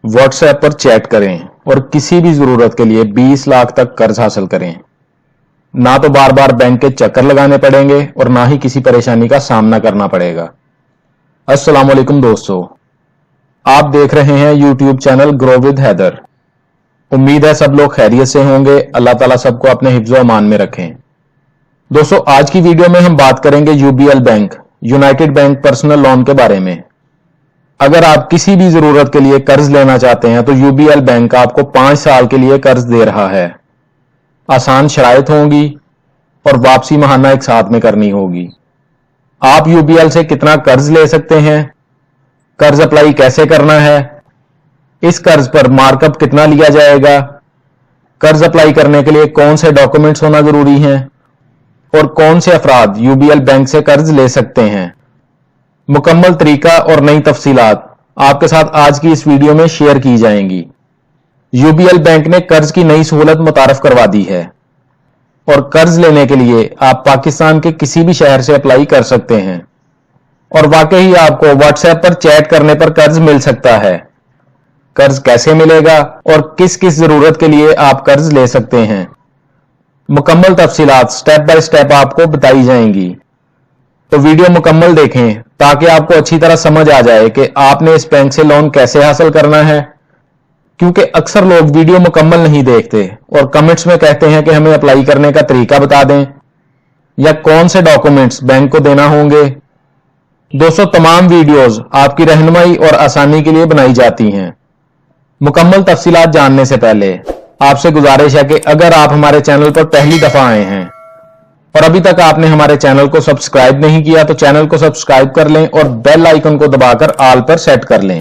WhatsApp पर chat करें और किसी भी जरूरत के लिए 20 लाख तक कर्ज हासिल करें। ना तो बार बार बैंक के चक्कर लगाने पड़ेंगे और ना ही किसी परेशानी का सामना करना पड़ेगा। अस्सलाम वालेकुम दोस्तों, आप देख रहे हैं YouTube channel grow with Haider. उम्मीद है सब लोग खैरियत से होंगे। अल्लाह ताला सबको अपने हिफ्ज़ो अमान में रखें। दोस्तों, आज की वीडियो में हम बात करेंगे UBL bank, United bank personal loan के बारे में। अगर आप किसी भी जरूरत के लिए कर्ज लेना चाहते हैं तो यूबीएल बैंक आपको 5 साल के लिए कर्ज दे रहा है। आसान शराइत होंगी और वापसी महाना एक साथ में करनी होगी। आप यूबीएल से कितना कर्ज ले सकते हैं, कर्ज अप्लाई कैसे करना है, इस कर्ज पर मार्कअप कितना लिया जाएगा, कर्ज अप्लाई करने के लिए कौन से डॉक्यूमेंट्स होना जरूरी हैं और कौन से अफराद यूबीएल बैंक से कर्ज ले सकते हैं, मुकम्मल तरीका और नई तफसीलात आपके साथ आज की इस वीडियो में शेयर की जाएंगी। यूबीएल बैंक ने कर्ज की नई सहूलत मुतारफ करवा दी है और कर्ज लेने के लिए आप पाकिस्तान के किसी भी शहर से अप्लाई कर सकते हैं और वाकई आपको व्हाट्सएप पर चैट करने पर कर्ज मिल सकता है। कर्ज कैसे मिलेगा और किस किस जरूरत के लिए आप कर्ज ले सकते हैं, मुकम्मल तफसीलात स्टेप बाय स्टेप आपको बताई जाएंगी। तो वीडियो मुकम्मल देखें ताकि आपको अच्छी तरह समझ आ जाए कि आपने इस बैंक से लोन कैसे हासिल करना है, क्योंकि अक्सर लोग वीडियो मुकम्मल नहीं देखते और कमेंट्स में कहते हैं कि हमें अप्लाई करने का तरीका बता दें या कौन से डॉक्यूमेंट्स बैंक को देना होंगे। दोस्तों, तमाम वीडियोस आपकी रहनुमाई और आसानी के लिए बनाई जाती हैं। मुकम्मल तफसीलात जानने से पहले आपसे गुजारिश है कि अगर आप हमारे चैनल पर पहली दफा आए हैं और अभी तक आपने हमारे चैनल को सब्सक्राइब नहीं किया तो चैनल को सब्सक्राइब कर लें और बेल आइकन को दबाकर ऑल पर सेट कर लें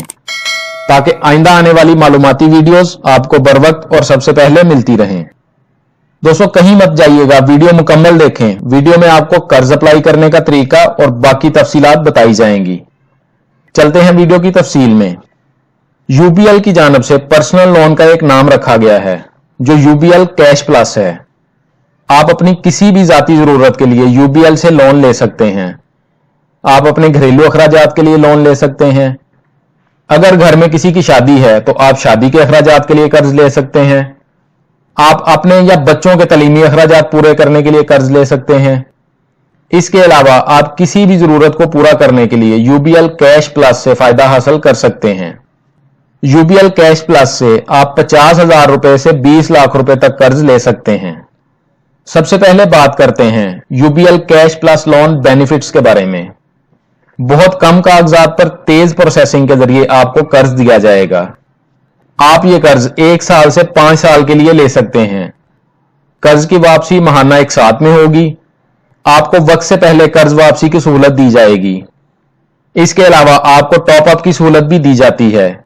ताकि आइंदा आने वाली मालूमाती वीडियोस आपको बर वक्त और सबसे पहले मिलती रहें। दोस्तों, कहीं मत जाइएगा, वीडियो मुकम्मल देखें। वीडियो में आपको कर्ज अप्लाई करने का तरीका और बाकी तफसीलात बताई जाएंगी। चलते हैं वीडियो की तफसील में। यूबीएल की जानिब से पर्सनल लोन का एक नाम रखा गया है जो यूबीएल कैश प्लस है। आप अपनी किसी भी जाती जरूरत के लिए यूबीएल से लोन ले सकते हैं। आप अपने घरेलू अखराजात के लिए लोन ले सकते हैं। अगर घर में किसी की शादी है तो आप शादी के अखराजात के लिए कर्ज ले सकते हैं। आप अपने या बच्चों के तलीमी अखराजात पूरे करने के लिए कर्ज ले सकते हैं। इसके अलावा आप किसी भी जरूरत को पूरा करने के लिए यूबीएल कैश प्लस से फायदा हासिल कर सकते हैं। यूबीएल कैश प्लस से आप 50,000 रुपए से 20 लाख रुपए तक कर्ज ले सकते हैं। सबसे पहले बात करते हैं UBL cash plus lone benefits के बारे में। बहुत कम कागजात पर तेज प्रोसेसिंग के जरिए आपको कर्ज दिया जाएगा। आप ये कर्ज 1 साल से 5 साल के लिए ले सकते हैं। कर्ज की वापसी महाना एक साथ में होगी। आपको वक्त से पहले कर्ज वापसी की सहूलत दी जाएगी। इसके अलावा आपको टॉप अप की सहूलत भी दी जाती है,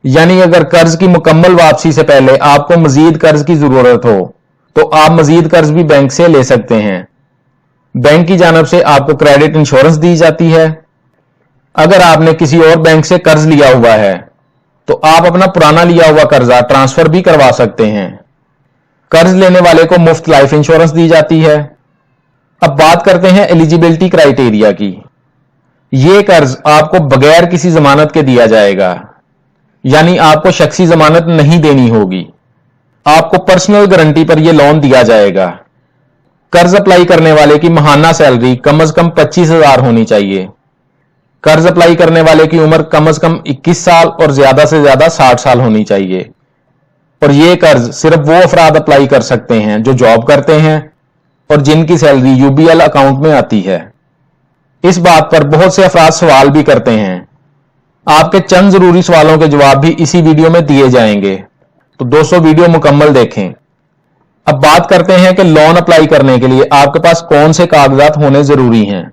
यानी अगर कर्ज की मुकम्मल वापसी से पहले आपको मजीद कर्ज की जरूरत हो तो आप मजीद कर्ज भी बैंक से ले सकते हैं। बैंक की जानिब से आपको क्रेडिट इंश्योरेंस दी जाती है। अगर आपने किसी और बैंक से कर्ज लिया हुआ है तो आप अपना पुराना लिया हुआ कर्जा ट्रांसफर भी करवा सकते हैं। कर्ज लेने वाले को मुफ्त लाइफ इंश्योरेंस दी जाती है। अब बात करते हैं एलिजिबिलिटी क्राइटेरिया की। यह कर्ज आपको बगैर किसी जमानत के दिया जाएगा, यानी आपको शख्सी जमानत नहीं देनी होगी। आपको पर्सनल गारंटी पर यह लोन दिया जाएगा। कर्ज अप्लाई करने वाले की महाना सैलरी कम से कम 25,000 होनी चाहिए। कर्ज अप्लाई करने वाले की उम्र कम से कम 21 साल और ज्यादा से ज्यादा 60 साल होनी चाहिए। और यह कर्ज सिर्फ वो अफराद अप्लाई कर सकते हैं जो जॉब करते हैं और जिनकी सैलरी यूबीएल अकाउंट में आती है। इस बात पर बहुत से अफराद सवाल भी करते हैं। आपके चंद जरूरी सवालों के जवाब भी इसी वीडियो में दिए जाएंगे, तो दोस्तों वीडियो मुकम्मल देखें। अब बात करते हैं कि लोन अप्लाई करने के लिए आपके पास कौन से कागजात होने जरूरी हैं।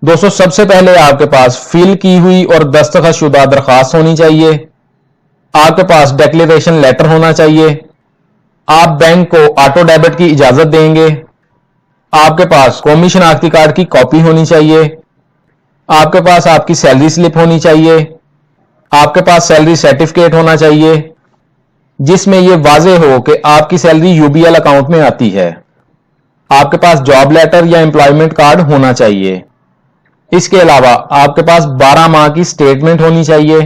दोस्तों, सबसे पहले आपके पास फिल की हुई और दस्तखतशुदा दरखास्त होनी चाहिए। आपके पास डिक्लेरेशन लेटर होना चाहिए। आप बैंक को ऑटो डेबिट की इजाजत देंगे। आपके पास कौमी शनाख्ती कार्ड की कॉपी होनी चाहिए। आपके पास आपकी सैलरी स्लिप होनी चाहिए। आपके पास सैलरी सर्टिफिकेट होना चाहिए जिसमें यह वाजे हो कि आपकी सैलरी यूबीएल अकाउंट में आती है। आपके पास जॉब लेटर या एम्प्लॉयमेंट कार्ड होना चाहिए। इसके अलावा आपके पास 12 माह की स्टेटमेंट होनी चाहिए।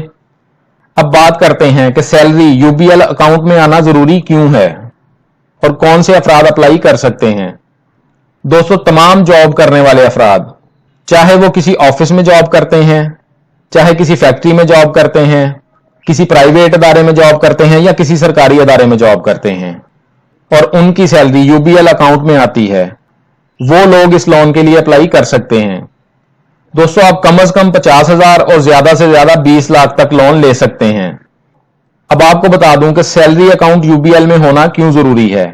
अब बात करते हैं कि सैलरी यूबीएल अकाउंट में आना जरूरी क्यों है और कौन से अफराद अप्लाई कर सकते हैं। दोस्तों, तमाम जॉब करने वाले अफराद, चाहे वो किसी ऑफिस में जॉब करते हैं, चाहे किसी फैक्ट्री में जॉब करते हैं, किसी प्राइवेट अदारे में जॉब करते हैं या किसी सरकारी अदारे में जॉब करते हैं और उनकी सैलरी यूबीएल अकाउंट में आती है, वो लोग इस लोन के लिए अप्लाई कर सकते हैं। दोस्तों, आप कम से कम 50,000 और ज्यादा से ज्यादा 20 लाख तक लोन ले सकते हैं। अब आपको बता दूं कि सैलरी अकाउंट यूबीएल में होना क्यों जरूरी है।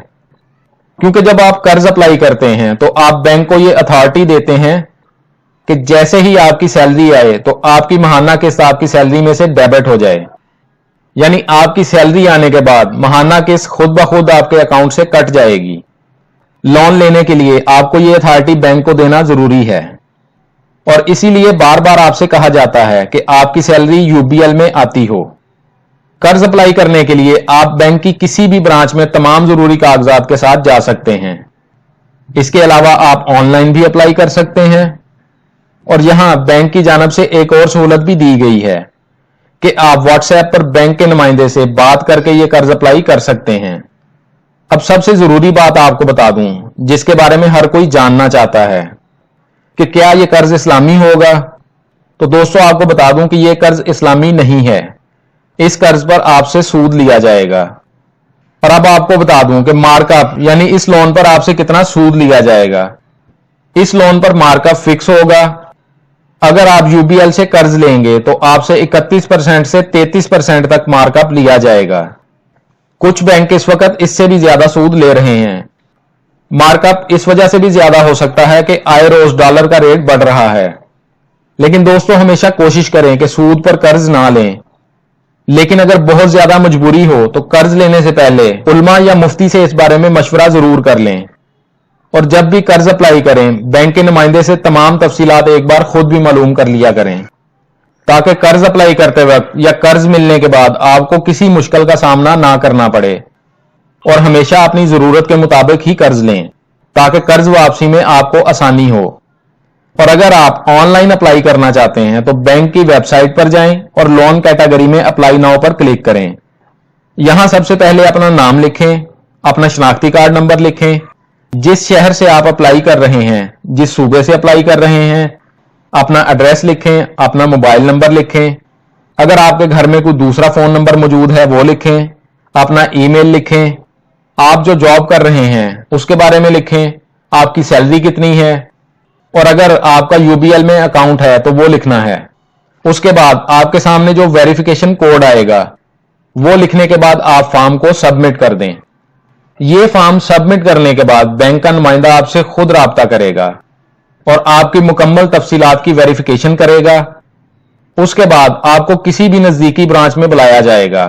क्योंकि जब आप कर्ज अप्लाई करते हैं तो आप बैंक को यह अथॉरिटी देते हैं कि जैसे ही आपकी सैलरी आए तो आपकी माहाना किस्त आपकी सैलरी में से डेबिट हो जाए, यानी आपकी सैलरी आने के बाद माहाना किस्त खुद ब खुद आपके अकाउंट से कट जाएगी। लोन लेने के लिए आपको यह अथॉरिटी बैंक को देना जरूरी है और इसीलिए बार बार आपसे कहा जाता है कि आपकी सैलरी यूबीएल में आती हो। कर्ज अप्लाई करने के लिए आप बैंक की किसी भी ब्रांच में तमाम जरूरी कागजात के साथ जा सकते हैं। इसके अलावा आप ऑनलाइन भी अप्लाई कर सकते हैं और यहां बैंक की जानब से एक और सहूलत भी दी गई है कि आप व्हाट्सएप पर बैंक के नुमाइंदे से बात करके यह कर्ज अप्लाई कर सकते हैं। अब सबसे जरूरी बात आपको बता दूं, जिसके बारे में हर कोई जानना चाहता है कि क्या यह कर्ज इस्लामी होगा। तो दोस्तों, आपको बता दूं कि यह कर्ज इस्लामी नहीं है। इस कर्ज पर आपसे सूद लिया जाएगा। और अब आपको बता दूं कि मार्कअप यानी इस लोन पर आपसे कितना सूद लिया जाएगा। इस लोन पर मार्कअप फिक्स होगा। अगर आप यूबीएल से कर्ज लेंगे तो आपसे 31% से 33% तक मार्कअप लिया जाएगा। कुछ बैंक इस वक्त इससे भी ज्यादा सूद ले रहे हैं। मार्कअप इस वजह से भी ज्यादा हो सकता है कि आए रोज डॉलर का रेट बढ़ रहा है। लेकिन दोस्तों, हमेशा कोशिश करें कि सूद पर कर्ज ना लें। लेकिन अगर बहुत ज्यादा मजबूरी हो तो कर्ज लेने से पहले उलमा या मुफ्ती से इस बारे में मशवरा जरूर कर लें और जब भी कर्ज अप्लाई करें बैंक के नुमाइंदे से तमाम तफसीलात एक बार खुद भी मालूम कर लिया करें, ताकि कर्ज अप्लाई करते वक्त या कर्ज मिलने के बाद आपको किसी मुश्किल का सामना ना करना पड़े। और हमेशा अपनी जरूरत के मुताबिक ही कर्ज लें ताकि कर्ज वापसी में आपको आसानी हो। और अगर आप ऑनलाइन अप्लाई करना चाहते हैं तो बैंक की वेबसाइट पर जाएं और लोन कैटेगरी में अप्लाई नाउ पर क्लिक करें। यहां सबसे पहले अपना नाम लिखें, अपना शनाख्ती कार्ड नंबर लिखें, जिस शहर से आप अप्लाई कर रहे हैं, जिस सूबे से अप्लाई कर रहे हैं, अपना एड्रेस लिखें, अपना मोबाइल नंबर लिखें, अगर आपके घर में कोई दूसरा फोन नंबर मौजूद है वो लिखें, अपना ईमेल लिखें, आप जो जॉब कर रहे हैं उसके बारे में लिखें, आपकी सैलरी कितनी है और अगर आपका यूबीएल में अकाउंट है तो वो लिखना है। उसके बाद आपके सामने जो वेरिफिकेशन कोड आएगा वो लिखने के बाद आप फॉर्म को सबमिट कर दें। ये फॉर्म सबमिट करने के बाद बैंक का नुमाइंदा आपसे खुद राब्ता करेगा और आपकी मुकम्मल तफसीलात की वेरिफिकेशन करेगा। उसके बाद आपको किसी भी नजदीकी ब्रांच में बुलाया जाएगा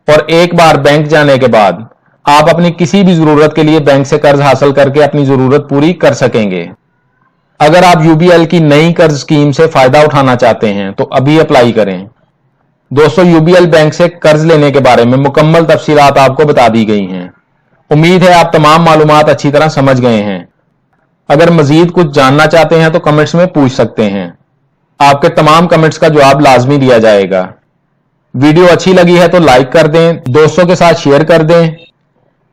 और एक बार बैंक जाने के बाद आप अपनी किसी भी जरूरत के लिए बैंक से कर्ज हासिल करके अपनी जरूरत पूरी कर सकेंगे। अगर आप यूबीएल की नई कर्ज स्कीम से फायदा उठाना चाहते हैं तो अभी अप्लाई करें। दोस्तों, यूबीएल बैंक से कर्ज लेने के बारे में मुकम्मल तफसीलात आपको बता दी गई हैं। उम्मीद है आप तमाम मालूमात अच्छी तरह समझ गए हैं। अगर मजीद कुछ जानना चाहते हैं तो कमेंट्स में पूछ सकते हैं। आपके तमाम कमेंट्स का जवाब लाजमी दिया जाएगा। वीडियो अच्छी लगी है तो लाइक कर दें, दोस्तों के साथ शेयर कर दें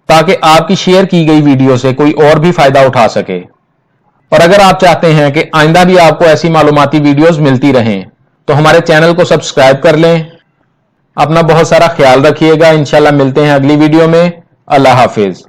ताकि आपकी शेयर की गई वीडियो से कोई और भी फायदा उठा सके। और अगर आप चाहते हैं कि आइंदा भी आपको ऐसी मालूमाती वीडियोस मिलती रहें तो हमारे चैनल को सब्सक्राइब कर लें। अपना बहुत सारा ख्याल रखिएगा। इंशाल्लाह मिलते हैं अगली वीडियो में। अल्लाह हाफिज।